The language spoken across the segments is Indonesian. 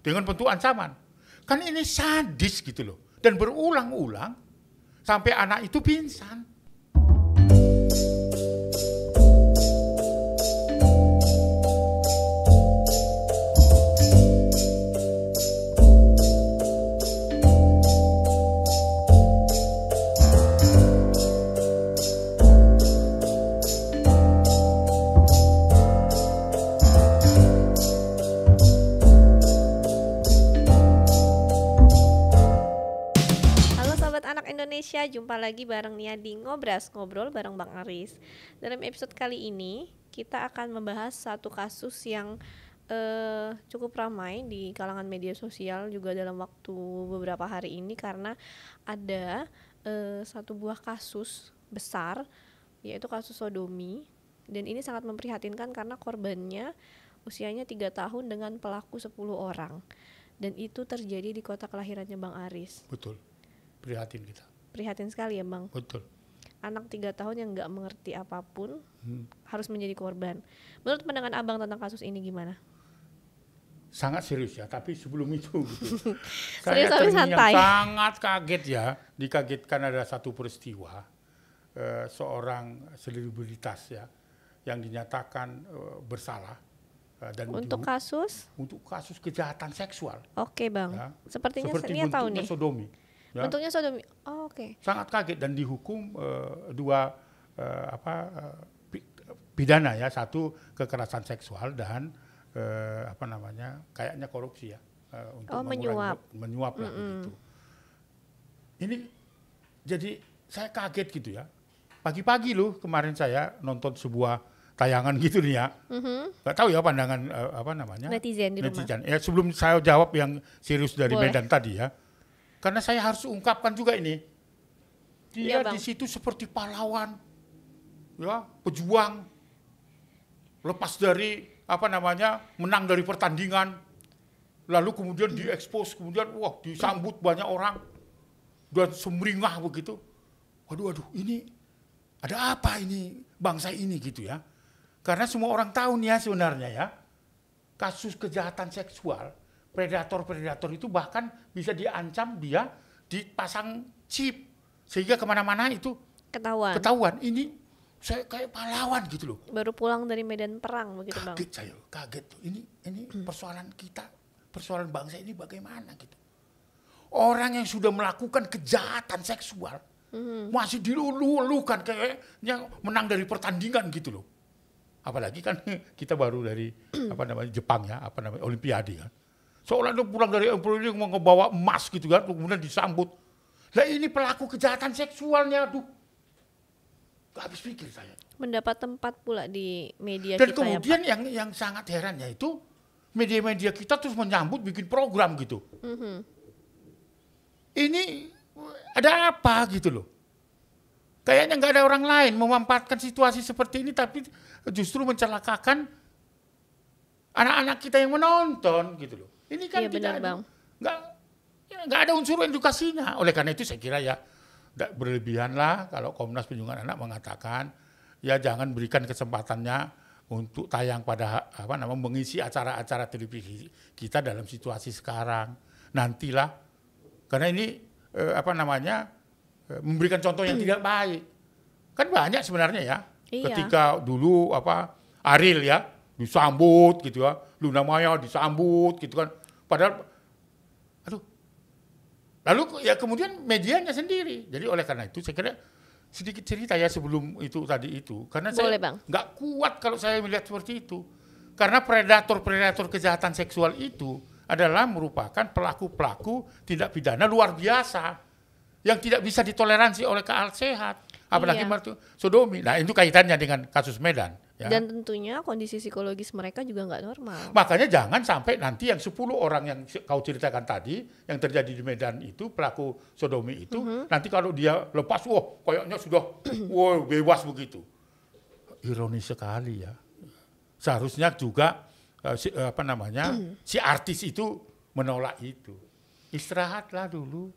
dengan bentuk ancaman. Kan ini sadis gitu loh. Dan berulang-ulang sampai anak itu pingsan. Indonesia, jumpa lagi bareng Nia di Ngobras, ngobrol bareng Bang Aris. Dalam episode kali ini kita akan membahas satu kasus yang cukup ramai di kalangan media sosial juga dalam waktu beberapa hari ini, karena ada satu buah kasus besar, yaitu kasus sodomi. Dan ini sangat memprihatinkan karena korbannya usianya 3 tahun dengan pelaku 10 orang. Dan itu terjadi di kota kelahirannya Bang Aris. Betul, prihatin kita. Prihatin sekali ya Bang. Betul. Anak 3 tahun yang gak mengerti apapun harus menjadi korban. Menurut pandangan Abang tentang kasus ini gimana? Sangat serius ya, tapi sebelum itu gitu, serius saya tapi santai. sangat kaget ya, dikagetkan ada satu peristiwa seorang selebritas ya yang dinyatakan bersalah dan untuk kasus kejahatan seksual. Oke Bang, Ya, sepertinya seperti Nia tahu nih. sodomi. Ya. Bentuknya sodomi. Oh, oke. Sangat kaget dan dihukum pidana ya, satu kekerasan seksual dan kayaknya korupsi ya, untuk menyuap lah begitu. Ini jadi saya kaget gitu ya. Pagi-pagi loh kemarin saya nonton sebuah tayangan gitu nih ya. Gak tahu ya pandangan netizen di rumah. Ya, sebelum saya jawab yang serius dari Boleh. Medan tadi ya. Karena saya harus ungkapkan juga ini. Dia Ya, di situ seperti pahlawan. Ya, pejuang. Lepas dari menang dari pertandingan. Lalu kemudian diekspos, kemudian disambut banyak orang. Dan semringah begitu. Waduh, ini ada apa ini bangsa ini gitu ya. Karena semua orang tahu nih ya sebenarnya ya. Kasus kejahatan seksual, predator-predator itu bahkan bisa diancam dia dipasang chip sehingga kemana-mana itu ketahuan. Ini saya kayak pahlawan gitu loh. Baru pulang dari medan perang begitu Bang. Kaget tuh. Ini persoalan kita, persoalan bangsa ini bagaimana gitu. Orang yang sudah melakukan kejahatan seksual masih dilulukan kayaknya menang dari pertandingan gitu loh. Apalagi kan kita baru dari Jepang ya, Olimpiade kan. Seolah dia pulang dari Olimpiade mau ngebawa emas gitu kan, kemudian disambut. Lah ini pelaku kejahatan seksualnya, aduh. Gak habis pikir saya. Mendapat tempat pula di media dan kita. Dan kemudian ya, yang sangat herannya itu media-media kita terus menyambut bikin program gitu. Ini ada apa gitu loh. Kayaknya nggak ada orang lain memanfaatkan situasi seperti ini, tapi justru mencelakakan anak-anak kita yang menonton gitu loh. Ini kan nggak ada unsur edukasinya. Oleh karena itu saya kira ya berlebihan lah kalau Komnas Perlindungan Anak mengatakan ya jangan berikan kesempatannya untuk tayang pada mengisi acara-acara televisi kita dalam situasi sekarang. Nantilah karena ini memberikan contoh yang tidak baik. Kan banyak sebenarnya ya. Iya. Ketika dulu Ariel ya disambut gitu ya, Luna Maya disambut gitu kan. Padahal lalu ya kemudian medianya sendiri. Jadi oleh karena itu saya kira sedikit cerita ya sebelum itu tadi itu. Karena boleh, saya nggak kuat kalau saya melihat seperti itu. Karena predator-predator kejahatan seksual itu adalah merupakan pelaku-pelaku tindak pidana luar biasa yang tidak bisa ditoleransi oleh akal sehat. Apalagi sodomi. Nah itu kaitannya dengan kasus Medan. Ya. Dan tentunya kondisi psikologis mereka juga nggak normal. Makanya jangan sampai nanti yang 10 orang yang kau ceritakan tadi, yang terjadi di Medan itu, pelaku sodomi itu, nanti kalau dia lepas, kayaknya sudah bebas begitu. Ironis sekali ya. Seharusnya juga si artis itu menolak itu. Istirahatlah dulu.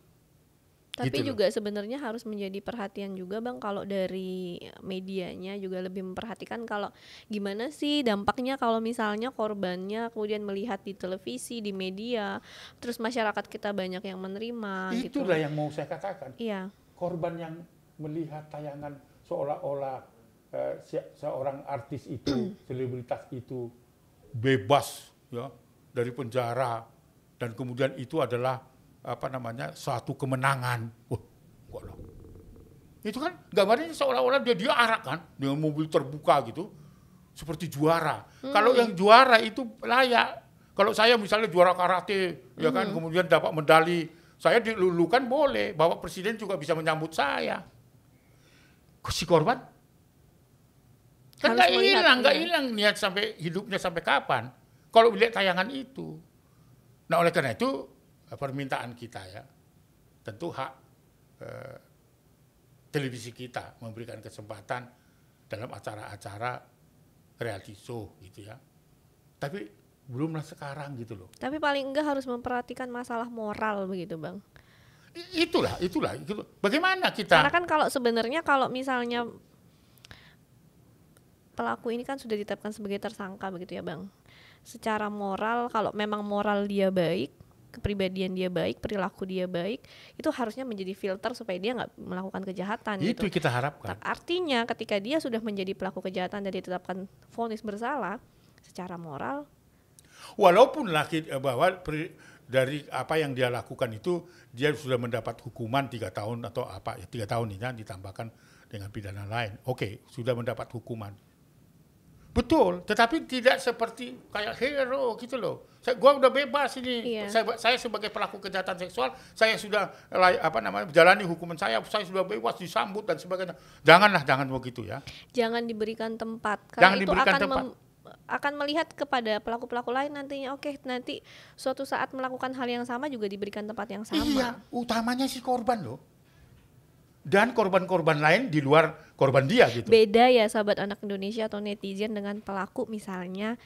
Tapi Gitu loh. juga sebenarnya harus menjadi perhatian juga Bang, kalau dari medianya juga lebih memperhatikan kalau gimana sih dampaknya kalau misalnya korbannya kemudian melihat di televisi, di media, terus masyarakat kita banyak yang menerima Itulah gitu. yang mau saya katakan. Iya, Korban yang melihat tayangan seolah-olah seorang artis itu, selebritas itu bebas ya dari penjara dan kemudian itu adalah suatu kemenangan. Wah, enggak lah. Itu kan gambarnya seolah-olah dia diarak kan dengan mobil terbuka gitu seperti juara. Kalau yang juara itu layak. Kalau saya misalnya juara karate ya kan kemudian dapat medali, saya dilulukan boleh. Bapak Presiden juga bisa menyambut saya. Si korban kan harus melihat, nggak iya. hilang niat sampai hidupnya sampai kapan. Kalau melihat tayangan itu. Nah oleh karena itu permintaan kita ya, tentu hak televisi kita memberikan kesempatan dalam acara-acara reality show gitu ya. Tapi belumlah sekarang gitu loh. Tapi paling enggak harus memperhatikan masalah moral begitu Bang. Itulah gitu. Bagaimana Karena kita kan kalau sebenarnya kalau misalnya pelaku ini kan sudah ditetapkan sebagai tersangka begitu ya Bang. Secara moral kalau memang moral dia baik, kepribadian dia baik, perilaku dia baik, itu harusnya menjadi filter supaya dia nggak melakukan kejahatan itu gitu. kita harapkan. Artinya ketika dia sudah menjadi pelaku kejahatan dan ditetapkan vonis bersalah, secara moral Walaupun bahwa dari apa yang dia lakukan itu dia sudah mendapat hukuman 3 tahun atau 3 tahun ini ditambahkan dengan pidana lain. Oke, sudah mendapat hukuman. Betul, tetapi tidak seperti kayak hero gitu loh. Gua udah bebas ini. Iya. Saya sebagai pelaku kejahatan seksual, saya sudah menjalani hukuman saya sudah bebas disambut dan sebagainya. Jangan begitu ya. jangan diberikan tempat Jangan karena itu diberikan akan tempat. akan melihat kepada pelaku-pelaku lain nantinya. Oke, nanti suatu saat melakukan hal yang sama juga diberikan tempat yang sama. Iya, utamanya si korban loh. Dan korban-korban lain di luar korban dia gitu. Beda ya sahabat anak Indonesia atau netizen dengan pelaku misalnya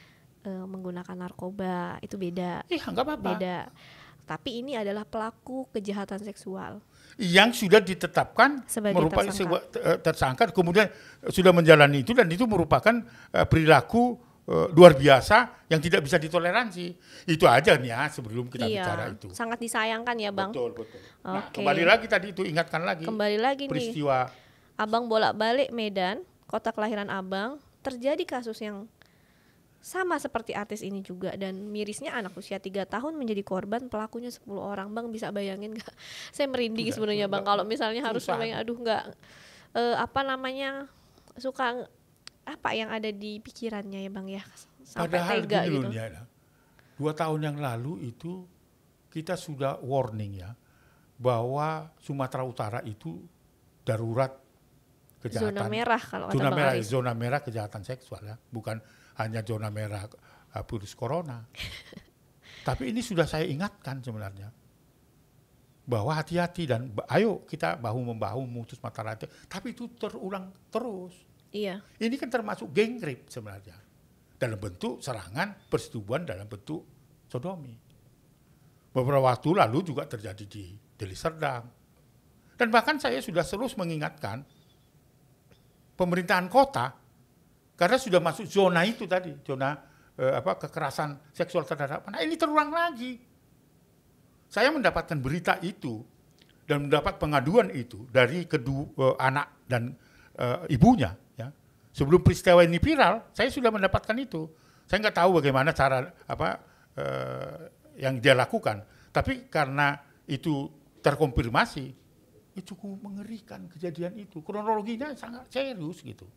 menggunakan narkoba, itu beda. Iya, nggak apa-apa. Beda. Tapi ini adalah pelaku kejahatan seksual. Yang sudah ditetapkan Sebagai merupakan tersangka. tersangka, kemudian sudah menjalani itu dan itu merupakan perilaku luar biasa yang tidak bisa ditoleransi. Itu aja nih ya sebelum kita bicara itu. Sangat disayangkan ya Bang. Betul. Nah, Oke. kembali lagi tadi itu, ingatkan lagi. Kembali lagi nih, peristiwa Abang bolak-balik Medan, kota kelahiran Abang, terjadi kasus yang sama seperti artis ini juga, dan mirisnya anak usia 3 tahun menjadi korban, pelakunya 10 orang. Bang bisa bayangin gak? Saya merinding Tidak, sebenarnya Bang kalau misalnya harus susah. membayang, aduh nggak suka apa yang ada di pikirannya ya Bang ya, sampai padahal tega gini gitu. loh ya, 2 tahun yang lalu itu kita sudah warning ya bahwa Sumatera Utara itu darurat kejahatan. Zona merah kalau kata Zona Bang merah, Aris. zona merah kejahatan seksual ya, bukan hanya zona merah virus corona. Tapi ini sudah saya ingatkan sebenarnya bahwa hati-hati dan ayo kita bahu membahu memutus mata rantai. Tapi itu terulang terus. Iya. Ini kan termasuk geng rape sebenarnya dalam bentuk serangan persetubuhan dalam bentuk sodomi. Beberapa waktu lalu juga terjadi di Deli Serdang. Dan bahkan saya sudah terus mengingatkan pemerintahan kota karena sudah masuk zona itu tadi, zona kekerasan seksual terhadap anak. Ini terulang lagi. Saya mendapatkan berita itu dan mendapat pengaduan itu dari kedua anak dan ibunya. Ya. Sebelum peristiwa ini viral, saya sudah mendapatkan itu. Saya nggak tahu bagaimana cara yang dia lakukan. Tapi karena itu terkonfirmasi, itu cukup mengerikan kejadian itu. Kronologinya sangat serius gitu.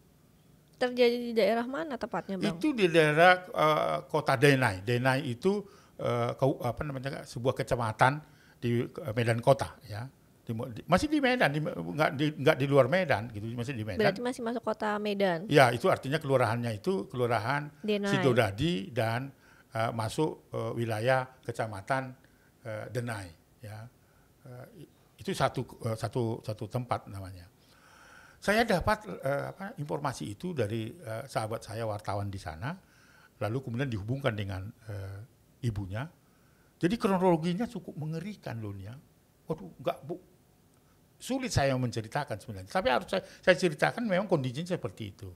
Terjadi di daerah mana tepatnya Bang? Itu di daerah kota Denai. Denai itu sebuah kecamatan di Medan Kota ya. Masih di Medan, nggak di luar Medan gitu, masih di Medan. Berarti masih masuk kota Medan. Ya, itu artinya kelurahannya itu kelurahan Denai. Sidodadi dan masuk wilayah kecamatan Denai ya. Itu satu tempat namanya. Saya dapat informasi itu dari sahabat saya wartawan di sana, lalu kemudian dihubungkan dengan ibunya. Jadi kronologinya cukup mengerikan loh ya. Waduh, sulit saya menceritakan sebenarnya. Tapi harus saya ceritakan memang kondisinya seperti itu.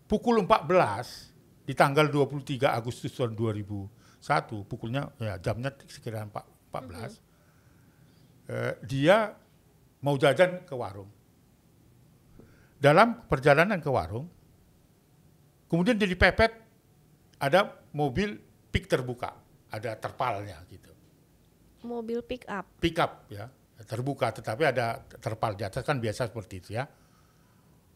Pukul 14 di tanggal 23 Agustus tahun 2001, pukulnya ya jamnya sekira 14. Dia mau jajan ke warung. Dalam perjalanan ke warung, kemudian dia dipepet ada mobil pik terbuka, ada terpalnya gitu. Mobil pick up. Pick up ya, terbuka tetapi ada terpal di atas, kan biasa seperti itu ya.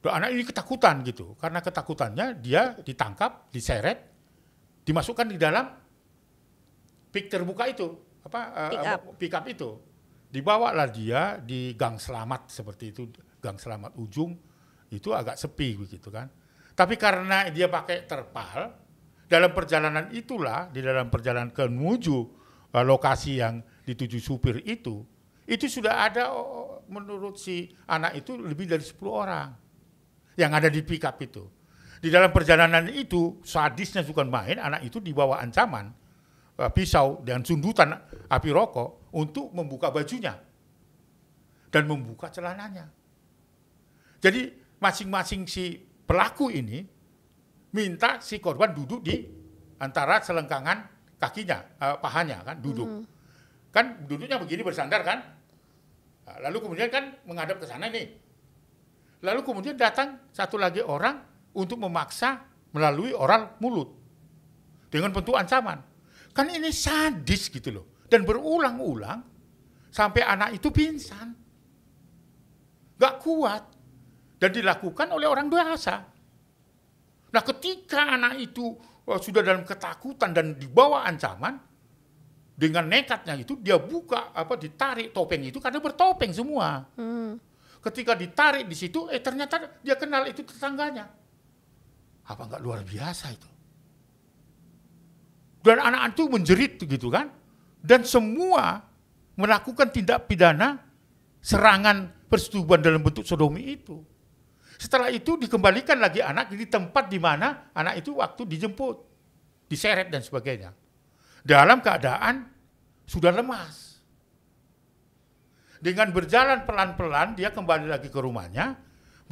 Dan anak ini ketakutan gitu, karena ketakutannya dia ditangkap, diseret, dimasukkan di dalam pik terbuka itu, pick up itu. Dibawalah dia di Gang Selamat seperti itu, Gang Selamat ujung, itu agak sepi begitu kan. Tapi karena dia pakai terpal, dalam perjalanan itulah, di dalam perjalanan menuju lokasi yang dituju supir itu sudah ada menurut si anak itu lebih dari 10 orang yang ada di pick up itu. Di dalam perjalanan itu sadisnya bukan main, anak itu dibawa ancaman pisau dan sundutan api rokok untuk membuka bajunya dan membuka celananya. Jadi masing-masing si pelaku ini minta si korban duduk di antara selengkangan kakinya, pahanya kan duduk. Kan duduknya begini bersandar kan. Nah, lalu kemudian kan menghadap ke sana nih. Lalu kemudian datang satu lagi orang untuk memaksa melalui oral mulut dengan bentuk ancaman. Kan ini sadis gitu loh. Dan berulang-ulang sampai anak itu pingsan. Gak kuat. Dan dilakukan oleh orang dewasa. Nah ketika anak itu sudah dalam ketakutan dan dibawa ancaman, dengan nekatnya itu dia buka ditarik topeng itu karena bertopeng semua. Ketika ditarik di situ, ternyata dia kenal itu tetangganya. Apa enggak luar biasa itu? Dan anak itu menjerit gitu kan, dan semua melakukan tindak pidana serangan persetubuhan dalam bentuk sodomi itu. Setelah itu dikembalikan lagi anak di tempat di mana anak itu waktu dijemput, diseret dan sebagainya. Dalam keadaan sudah lemas. Dengan berjalan pelan-pelan dia kembali lagi ke rumahnya,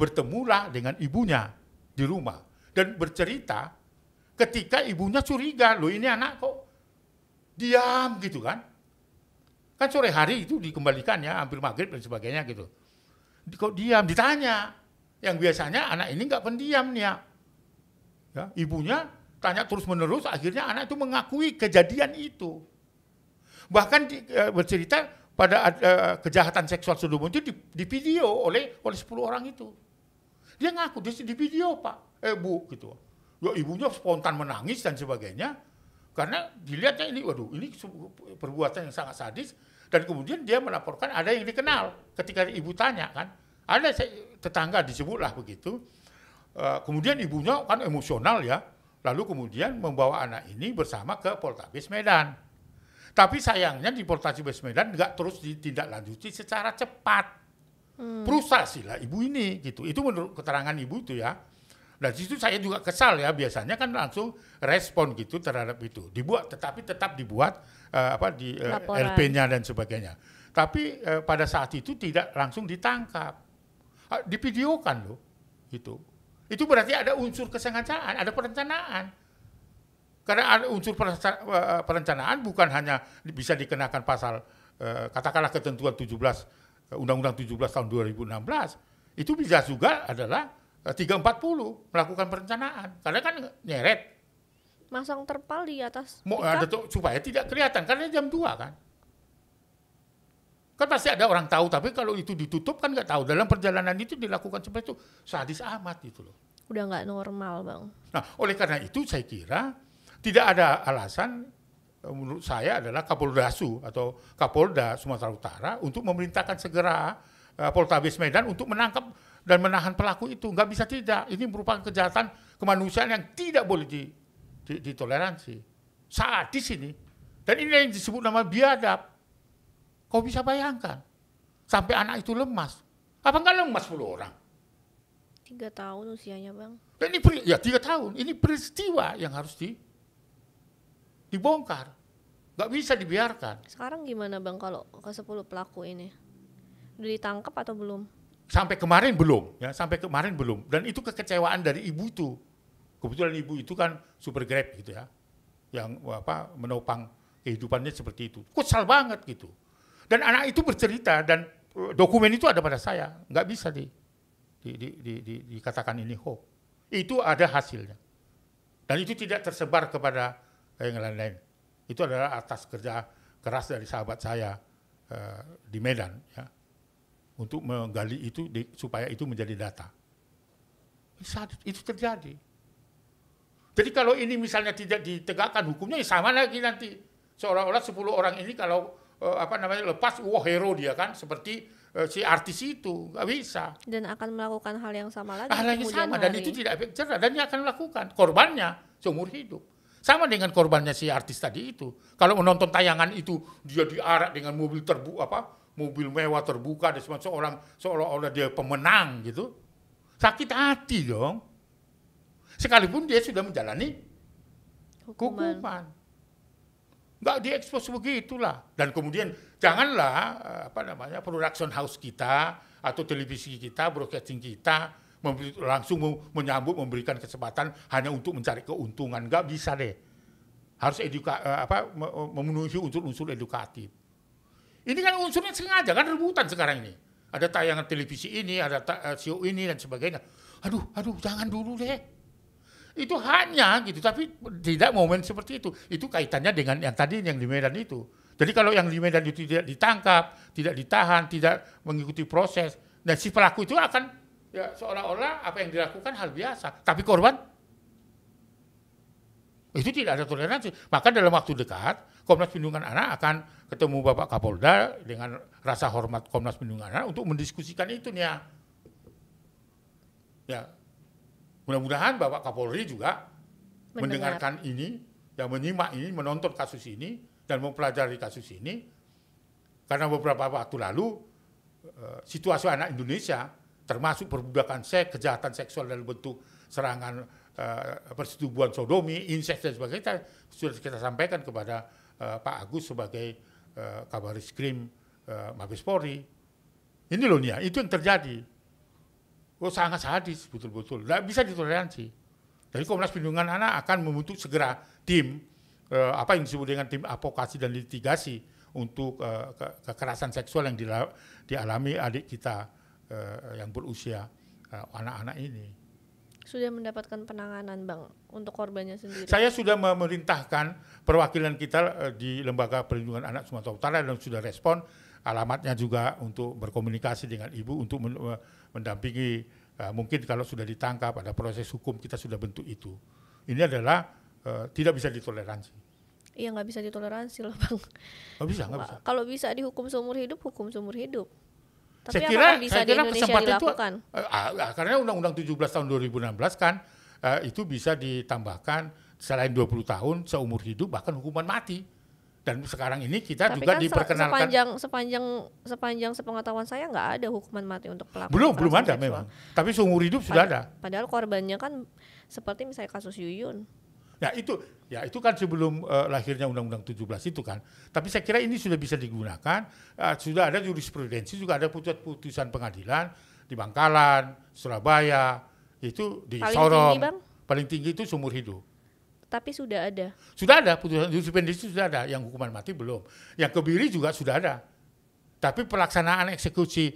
bertemulah dengan ibunya di rumah dan bercerita ketika ibunya curiga, loh ini anak kok diam gitu kan. Kan sore hari itu dikembalikan ya, hampir maghrib dan sebagainya gitu. Kok diam, ditanya. Yang biasanya anak ini enggak pendiam nih ya. Ibunya tanya terus-menerus, akhirnya anak itu mengakui kejadian itu. Bahkan bercerita pada kejahatan seksual sodomi itu di video oleh 10 orang itu. Dia ngaku, dia di video Pak, Bu gitu. Ya ibunya spontan menangis dan sebagainya. Karena dilihatnya ini, waduh ini perbuatan yang sangat sadis. Dan kemudian dia melaporkan ada yang dikenal. Ketika ibu tanya kan, ada tetangga disebutlah begitu. Kemudian ibunya kan emosional ya. Lalu kemudian membawa anak ini bersama ke Poltabes Medan. Tapi sayangnya di Poltabes Medan nggak terus ditindaklanjuti secara cepat. Frustasi lah ibu ini gitu. Itu menurut keterangan ibu itu ya. Dan di situ saya juga kesal ya, biasanya kan langsung respon gitu terhadap itu. Dibuat, tetapi tetap dibuat di LP-nya dan sebagainya. Tapi pada saat itu tidak langsung ditangkap. Divideokan loh gitu. Itu berarti ada unsur kesengajaan, ada perencanaan. Karena ada unsur perencanaan bukan hanya bisa dikenakan pasal katakanlah ketentuan 17 Undang-Undang 17 tahun 2016. Itu bisa juga adalah 340 melakukan perencanaan. Karena kan nyeret. Masang terpal di atas supaya tidak kelihatan karena jam 2 kan. Kan pasti ada orang tahu, tapi kalau itu ditutup kan nggak tahu. Dalam perjalanan itu dilakukan seperti itu, sadis amat gitu loh. Udah nggak normal Bang. Nah, oleh karena itu saya kira tidak ada alasan menurut saya adalah Kapoldasu atau Kapolda Sumatera Utara untuk memerintahkan segera Poltabes Medan untuk menangkap dan menahan pelaku itu. Nggak bisa tidak. Ini merupakan kejahatan kemanusiaan yang tidak boleh ditoleransi. Sadis ini. Dan ini yang disebut nama biadab. Kau bisa bayangkan. Sampai anak itu lemas. Apa enggak lemas 10 orang? 3 tahun usianya Bang. Dan ini 3 tahun. Ini peristiwa yang harus dibongkar. Nggak bisa dibiarkan. Sekarang gimana Bang kalau ke 10 pelaku ini? Udah ditangkap atau belum? Sampai kemarin belum, ya, sampai kemarin belum. Dan itu kekecewaan dari ibu itu. Kebetulan ibu itu kan super grab gitu ya, yang menopang kehidupannya seperti itu. Kesal banget gitu. Dan anak itu bercerita dan dokumen itu ada pada saya, nggak bisa dikatakan ini hoax. Itu ada hasilnya. Dan itu tidak tersebar kepada yang lain-lain. Itu adalah atas kerja keras dari sahabat saya di Medan, ya, untuk menggali itu supaya itu menjadi data. Itu terjadi. Jadi kalau ini misalnya tidak ditegakkan hukumnya, ya sama lagi nanti. Seolah-olah 10 orang ini kalau lepas, hero dia kan, seperti si artis itu, nggak bisa. Dan akan melakukan hal yang sama lagi. Hal yang sama, dan itu tidak efek jerah, dan dia akan melakukan. Korbannya seumur hidup. Sama dengan korbannya si artis tadi itu. Kalau menonton tayangan itu, dia diarak dengan mobil mobil mewah terbuka, dan seolah-olah dia pemenang gitu. Sakit hati dong. Sekalipun dia sudah menjalani hukuman. Nggak diekspos begitulah. Dan kemudian janganlah production house kita atau televisi kita, broadcasting kita langsung menyambut, memberikan kesempatan hanya untuk mencari keuntungan. Nggak bisa deh. Harus memenuhi unsur-unsur edukatif. Ini kan unsurnya sengaja, kan rebutan sekarang ini. Ada tayangan televisi ini, ada show ini dan sebagainya. Aduh, jangan dulu deh. Itu hanya gitu, tapi tidak momen seperti itu. Itu kaitannya dengan yang tadi yang di Medan itu. Jadi kalau yang di Medan itu tidak ditangkap, tidak ditahan, tidak mengikuti proses, dan si pelaku itu akan ya seolah-olah apa yang dilakukan hal biasa. Tapi korban itu tidak ada toleransi. Maka dalam waktu dekat Komnas Perlindungan Anak akan ketemu Bapak Kapolda dengan rasa hormat Komnas Perlindungan Anak untuk mendiskusikan itu nih ya. Ya, mudah-mudahan Bapak Kapolri juga mendengarkan ini, yang menyimak ini, menonton kasus ini dan mempelajari kasus ini. Karena beberapa waktu lalu situasi anak Indonesia, termasuk perbudakan seks, kejahatan seksual dalam bentuk serangan persetubuhan sodomi, insest dan sebagainya, sudah kita sampaikan kepada Pak Agus sebagai Kabaris-Krim Mabes Polri. Ini loh Nia, itu yang terjadi. Sangat sadis betul-betul, tidak bisa ditoleransi. Jadi Komnas Perlindungan Anak akan membentuk segera tim yang disebut dengan tim advokasi dan litigasi untuk kekerasan seksual yang dialami adik kita yang berusia anak-anak ini. Sudah mendapatkan penanganan Bang untuk korbannya sendiri? Saya sudah memerintahkan perwakilan kita di Lembaga Perlindungan Anak Sumatera Utara dan sudah respon. Alamatnya juga untuk berkomunikasi dengan ibu untuk mendampingi. Mungkin kalau sudah ditangkap ada proses hukum, kita sudah bentuk itu. Ini adalah tidak bisa ditoleransi. Iya, nggak bisa ditoleransi loh Bang. Nggak bisa. Kalau bisa dihukum seumur hidup, hukum seumur hidup. Tapi saya apakah bisa di Indonesia dilakukan? Karena Undang-Undang 17 tahun 2016 kan itu bisa ditambahkan selain 20 tahun seumur hidup bahkan hukuman mati. Dan sekarang ini kita juga diperkenalkan. Sepanjang sepengetahuan saya nggak ada hukuman mati untuk pelaku. Belum ada seksual. Memang. Tapi seumur hidup sudah ada. Padahal korbannya kan seperti misalnya kasus Yuyun. Ya itu kan sebelum lahirnya Undang-Undang 17 itu kan. Tapi saya kira ini sudah bisa digunakan. Sudah ada jurisprudensi, juga ada putusan pengadilan di Bangkalan, Surabaya, itu di Sorong. Paling tinggi itu seumur hidup. Tapi sudah ada putusan jurisprudensi, sudah ada. Yang hukuman mati belum. Yang kebiri juga sudah ada. Tapi pelaksanaan eksekusi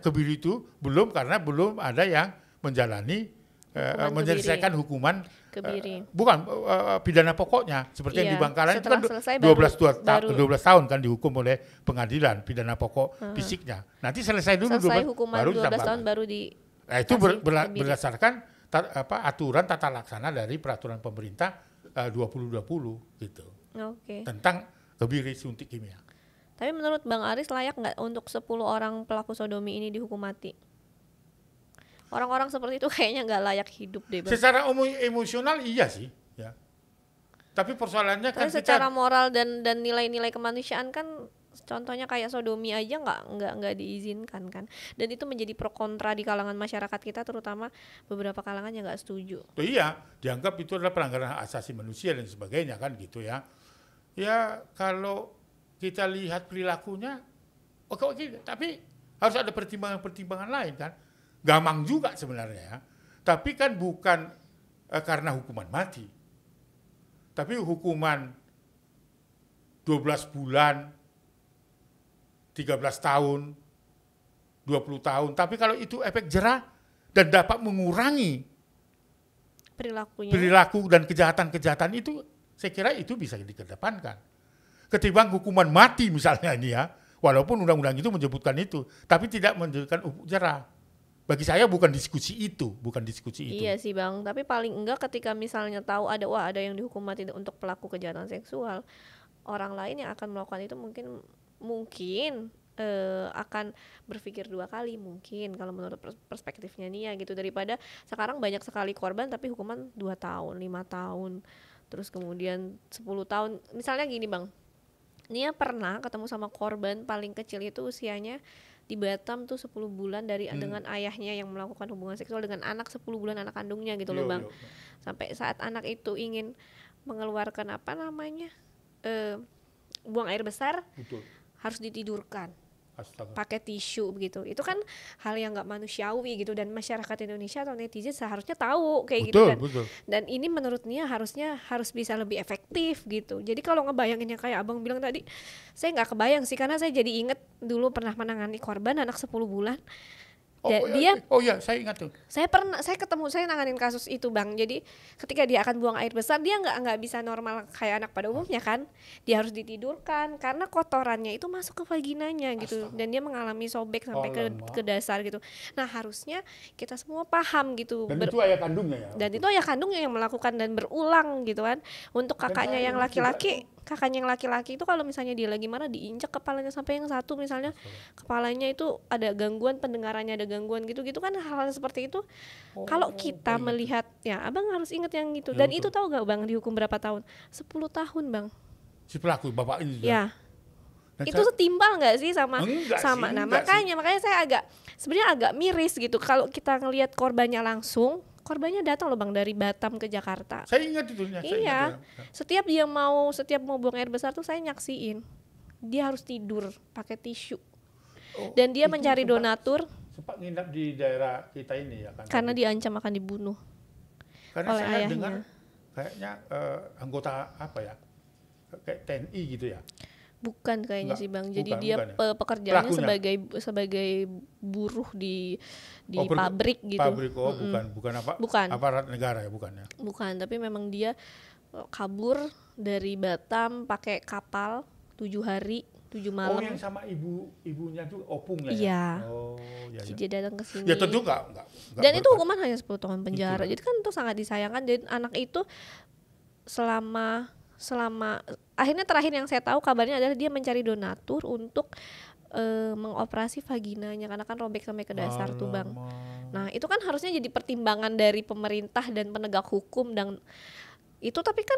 kebiri itu belum, karena belum ada yang menjalani menyelesaikan hukuman kebiri. Bukan pidana pokoknya seperti yang di Bangkalan itu kan 12 tahun kan dihukum oleh pengadilan pidana pokok fisiknya. Nanti selesai dulu hukuman baru 12 tahun baru di. Nah, itu berdasarkan aturan tata laksana dari peraturan pemerintah 2020 gitu. Okay. Tentang kebiri suntik kimia. Tapi menurut Bang Aris layak nggak untuk 10 orang pelaku sodomi ini dihukum mati? Orang-orang seperti itu kayaknya nggak layak hidup deh Bang. Secara emosional iya sih, ya. Tapi persoalannya kan secara moral dan nilai-nilai kemanusiaan kan, contohnya kayak sodomi aja nggak diizinkan kan. Dan itu menjadi pro kontra di kalangan masyarakat kita, terutama beberapa kalangan yang nggak setuju. Iya, dianggap itu adalah pelanggaran hak asasi manusia dan sebagainya kan gitu ya. Ya kalau kita lihat perilakunya Oke, tapi harus ada pertimbangan-pertimbangan lain kan. Gampang juga sebenarnya. Tapi kan bukan karena hukuman mati. Tapi hukuman 12 bulan, 13 tahun, 20 tahun. Tapi kalau itu efek jerah dan dapat mengurangi perilaku dan kejahatan-kejahatan itu, saya kira itu bisa dikedepankan. Ketimbang hukuman mati misalnya ini ya, walaupun undang-undang itu menyebutkan itu, tapi tidak menjadikan jerah. Bagi saya bukan diskusi itu. Iya sih Bang, tapi paling enggak ketika misalnya tahu ada yang dihukum mati untuk pelaku kejahatan seksual, orang lain yang akan melakukan itu mungkin akan berpikir 2 kali mungkin kalau menurut perspektifnya Nia gitu, daripada sekarang banyak sekali korban tapi hukuman 2 tahun, 5 tahun, terus kemudian 10 tahun. Misalnya gini Bang, Nia pernah ketemu sama korban paling kecil itu usianya di Batam tuh 10 bulan dengan ayahnya yang melakukan hubungan seksual dengan anak 10 bulan anak kandungnya gitu loh Bang. Sampai saat anak itu ingin mengeluarkan buang air besar, betul, harus ditidurkan pakai tisu begitu. Itu kan hal yang nggak manusiawi gitu, dan masyarakat Indonesia atau netizen seharusnya tahu kayak gitu kan. Betul. Dan ini menurut Nia harus bisa lebih efektif gitu. Jadi kalau ngebayanginnya kayak Abang bilang tadi, saya nggak kebayang sih, karena saya jadi inget dulu pernah menangani korban anak 10 bulan. Saya ingat tuh. Saya nanganin kasus itu Bang. Jadi ketika dia akan buang air besar, dia nggak bisa normal kayak anak pada umumnya kan. Dia harus ditidurkan karena kotorannya itu masuk ke vaginanya gitu. Dan dia mengalami sobek sampai ke dasar gitu. Nah harusnya kita semua paham gitu. Dan itu ayah kandungnya ya. Dan itu ayah kandungnya yang melakukan dan berulang gitu kan. Untuk kakaknya yang laki-laki itu kalau misalnya dia lagi marah, diinjak kepalanya sampai yang satu misalnya kepalanya itu ada gangguan pendengarannya, ada gangguan gitu kan, hal-hal seperti itu. Kalau kita melihat ya, Abang harus ingat yang gitu. Dan itu tahu gak Bang dihukum berapa tahun? 10 tahun Bang. Si pelaku bapak ini ya. Itu setimpal nggak sih sama makanya saya sebenarnya agak miris gitu kalau kita ngelihat korbannya langsung. Korbannya datang loh Bang dari Batam ke Jakarta. Saya ingat itu. Iya. Setiap mau buang air besar tuh saya nyaksiin. Dia harus tidur pakai tisu. Dan dia mencari donatur. Sempat nginap di daerah kita ini ya kan. Karena diancam akan dibunuh. Karena oleh saya ayahnya dengar kayaknya anggota apa ya? Kayak TNI gitu ya. Bukan kayaknya sih Bang. Jadi dia pekerjaannya sebagai buruh di pabrik gitu. Bukan aparat negara ya, bukan ya. Bukan, tapi memang dia kabur dari Batam pakai kapal 7 hari 7 malam. Yang sama ibunya tuh opung ya. Iya. Ya. Dia datang ke sini. Ya tentu enggak. Dan itu hukuman hanya 10 tahun penjara. Jadi kan itu sangat disayangkan. Dan anak itu selama akhirnya terakhir yang saya tahu kabarnya adalah dia mencari donatur untuk mengoperasi vaginanya karena kan robek sampai ke dasar tuh Bang. Nah itu kan harusnya jadi pertimbangan dari pemerintah dan penegak hukum dan itu, tapi kan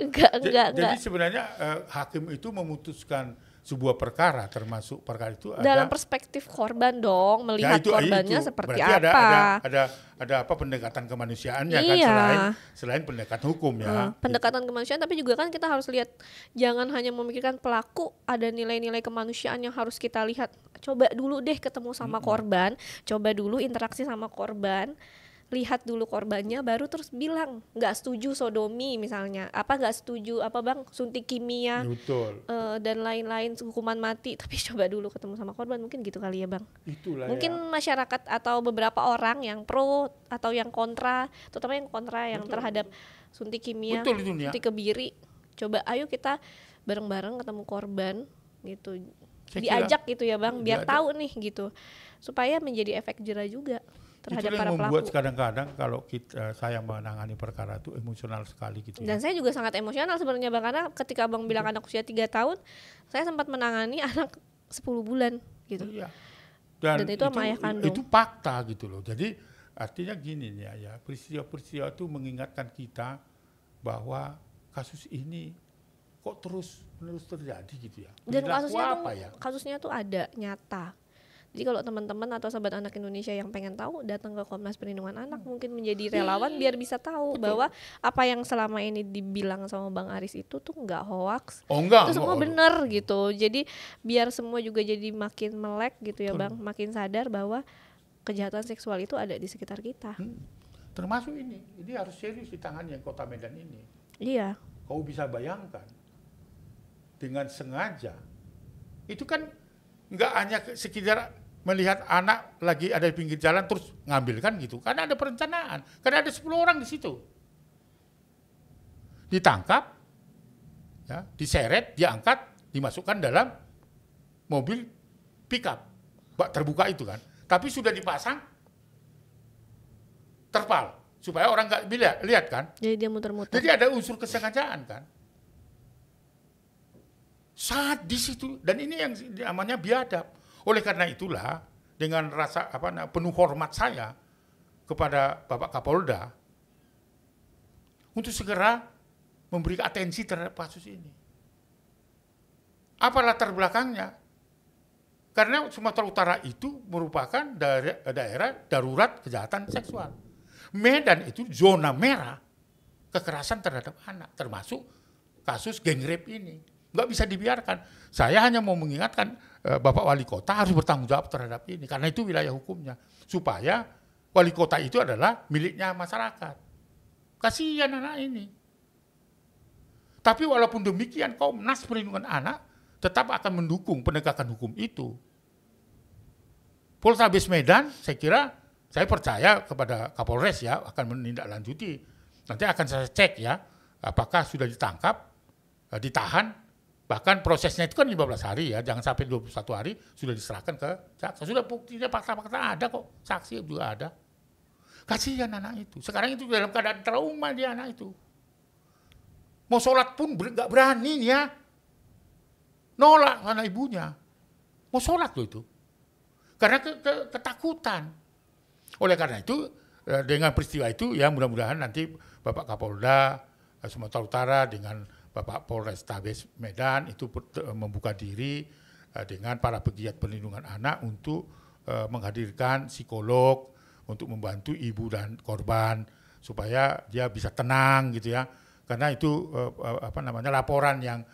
enggak. Jadi sebenarnya hakim itu memutuskan sebuah perkara, termasuk perkara itu dalam perspektif korban dong, melihat korbannya seperti berarti apa. Ada apa pendekatan kemanusiaannya kan selain pendekatan hukum ya. Pendekatan kemanusiaan, tapi juga kan kita harus lihat, jangan hanya memikirkan pelaku, ada nilai-nilai kemanusiaan yang harus kita lihat. Coba dulu deh ketemu sama korban, coba dulu interaksi sama korban. Lihat dulu korbannya, baru terus bilang nggak setuju sodomi misalnya, nggak setuju Bang suntik kimia, dan lain-lain, hukuman mati, tapi coba dulu ketemu sama korban, mungkin gitu kali ya Bang. Itulah mungkin ya. Masyarakat atau beberapa orang yang pro atau yang kontra, terutama yang kontra yang terhadap suntik kimia, suntik kebiri, coba ayo kita bareng-bareng ketemu korban gitu, diajak gitu ya Bang, biar tahu nih gitu, supaya menjadi efek jerah juga terhadap para pelaku. Itu yang membuat kadang-kadang kalau saya menangani perkara itu emosional sekali gitu. Dan saya juga sangat emosional sebenarnya Bang, karena ketika Bang bilang anak usia 3 tahun, saya sempat menangani anak 10 bulan gitu. Iya. Dan itu sama ayah kandung. Itu fakta gitu loh. Jadi artinya gini nih ya, peristiwa-peristiwa itu mengingatkan kita bahwa kasus ini kok terus-menerus terjadi gitu ya. Dan kasusnya tuh ada nyata. Jadi kalau teman-teman atau sahabat anak Indonesia yang pengen tahu, datang ke Komnas Perlindungan Anak, mungkin menjadi relawan biar bisa tahu bahwa apa yang selama ini dibilang sama Bang Aris itu tuh nggak hoax, enggak, itu semua enggak. benar gitu. Jadi biar semua juga jadi makin melek gitu ya Betul. Bang, makin sadar bahwa kejahatan seksual itu ada di sekitar kita. Termasuk ini harus serius ditangani yang Kota Medan ini. Iya. Kau bisa bayangkan dengan sengaja, itu kan nggak hanya sekedar melihat anak lagi ada di pinggir jalan terus ngambil kan gitu, karena ada perencanaan, karena ada 10 orang di situ, ditangkap, ya, diseret, diangkat, dimasukkan dalam mobil pickup bak terbuka itu kan, tapi sudah dipasang terpal supaya orang nggak lihat kan. Jadi dia muter-muter. Jadi ada unsur kesengajaan kan. Sadis itu, dan ini yang namanya biadab. Oleh karena itulah dengan rasa penuh hormat saya kepada Bapak Kapolda untuk segera memberi atensi terhadap kasus ini. Apa latar belakangnya? Karena Sumatera Utara itu merupakan daerah darurat kejahatan seksual. Medan itu zona merah kekerasan terhadap anak, termasuk kasus geng rape ini. Nggak bisa dibiarkan. Saya hanya mau mengingatkan Bapak Wali Kota harus bertanggung jawab terhadap ini, karena itu wilayah hukumnya. Supaya Wali Kota itu adalah miliknya masyarakat. Kasihan anak ini. Tapi walaupun demikian, Komnas Perlindungan Anak tetap akan mendukung penegakan hukum itu. Polrestabes Medan, saya percaya kepada Kapolres ya akan menindaklanjuti. Nanti akan saya cek ya, apakah sudah ditangkap, ditahan. Bahkan prosesnya itu kan 15 hari ya, jangan sampai 21 hari sudah diserahkan ke jaksa. Sudah buktinya, fakta-fakta ada kok, saksi juga ada. Kasihan anak itu. Sekarang itu dalam keadaan trauma dia anak itu. Mau sholat pun nggak berani nih ya. Nolak anak ibunya. Mau sholat loh itu. Karena ketakutan. Oleh karena itu, dengan peristiwa itu ya mudah-mudahan nanti Bapak Kapolda Sumatera Utara dengan Bapak Polrestabes Medan itu membuka diri dengan para pegiat perlindungan anak untuk menghadirkan psikolog untuk membantu ibu dan korban supaya dia bisa tenang gitu ya. Karena itu laporan yang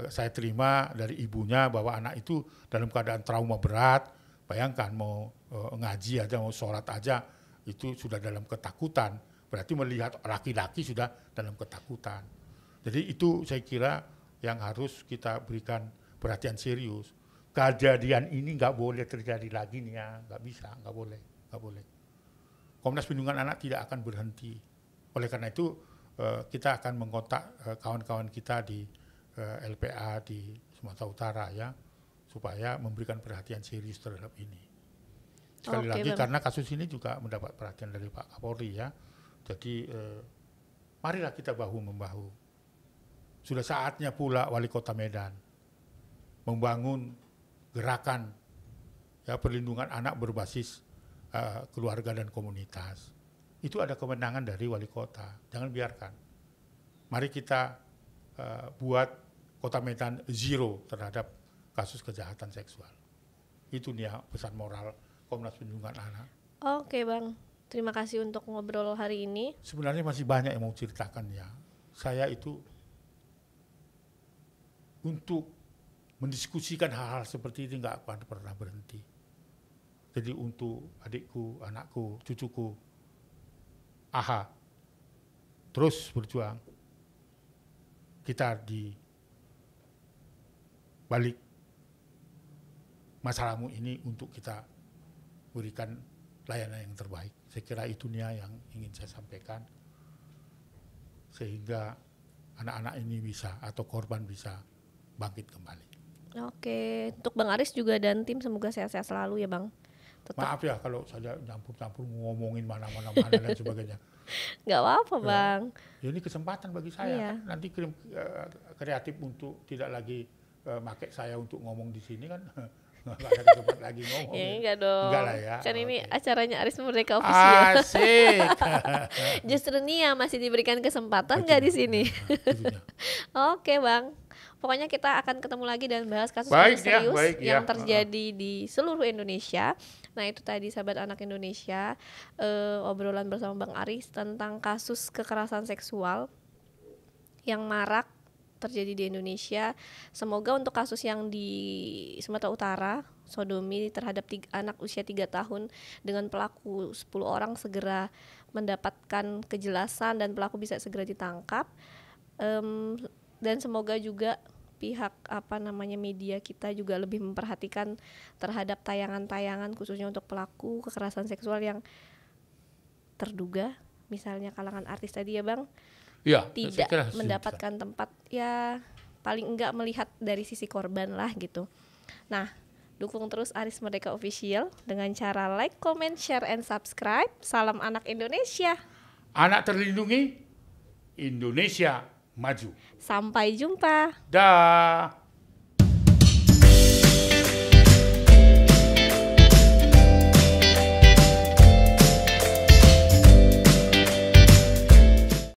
saya terima dari ibunya bahwa anak itu dalam keadaan trauma berat. Bayangkan mau ngaji aja, mau sholat aja itu sudah dalam ketakutan. Berarti melihat laki-laki sudah dalam ketakutan. Jadi itu saya kira yang harus kita berikan perhatian serius. Kejadian ini nggak boleh terjadi lagi nih ya, nggak bisa, nggak boleh. Komnas Perlindungan Anak tidak akan berhenti. Oleh karena itu kita akan mengkontak kawan-kawan kita di LPA di Sumatera Utara ya, supaya memberikan perhatian serius terhadap ini. Sekali lagi Bang, karena kasus ini juga mendapat perhatian dari Pak Kapolri ya. Jadi marilah kita bahu-membahu. Sudah saatnya pula Wali Kota Medan membangun gerakan ya perlindungan anak berbasis keluarga dan komunitas. Itu ada kewenangan dari Wali Kota. Jangan biarkan. Mari kita buat Kota Medan zero terhadap kasus kejahatan seksual. Itu nih ya pesan moral Komnas Perlindungan Anak. Oke Bang, terima kasih untuk ngobrol hari ini. Sebenarnya masih banyak yang mau ceritakan ya. Saya itu untuk mendiskusikan hal-hal seperti ini nggak akan pernah berhenti. Jadi untuk adikku, anakku, cucuku, terus berjuang. Kita di balik masalahmu ini untuk kita berikan layanan yang terbaik. Saya kira itu nih yang ingin saya sampaikan. Sehingga anak-anak ini bisa atau korban bisa bangkit kembali. Oke, untuk Bang Aris juga dan tim semoga sehat-sehat selalu ya Bang. Tetap. Maaf ya kalau saya campur-campur ngomongin mana-mana dan sebagainya. Gak apa-apa Bang. Ya ini kesempatan bagi saya. Kan nanti kreatif untuk tidak lagi pakai saya untuk ngomong di sini kan. Nggak ada kesempatan lagi ngomong. Ya enggak dong. Enggak lah ya. Kan ini acaranya Aris Merdeka Official. Asik. Justru nih ya masih diberikan kesempatan nggak di sini. Oke Bang. Pokoknya kita akan ketemu lagi dan bahas kasus Baik ya, serius baik ya. yang terjadi di seluruh Indonesia. Nah itu tadi sahabat anak Indonesia, obrolan bersama Bang Aris tentang kasus kekerasan seksual yang marak terjadi di Indonesia. Semoga untuk kasus yang di Sumatera Utara, sodomi terhadap anak usia 3 tahun dengan pelaku 10 orang segera mendapatkan kejelasan dan pelaku bisa segera ditangkap. Dan semoga juga pihak media kita juga lebih memperhatikan terhadap tayangan-tayangan khususnya untuk pelaku kekerasan seksual yang terduga, misalnya kalangan artis tadi ya Bang, Ya, tidak mendapatkan tempat, ya paling enggak melihat dari sisi korban lah gitu. Nah, dukung terus Aris Merdeka Official dengan cara like, comment, share, and subscribe. Salam anak Indonesia. Anak terlindungi, Indonesia maju. Sampai jumpa. Dah.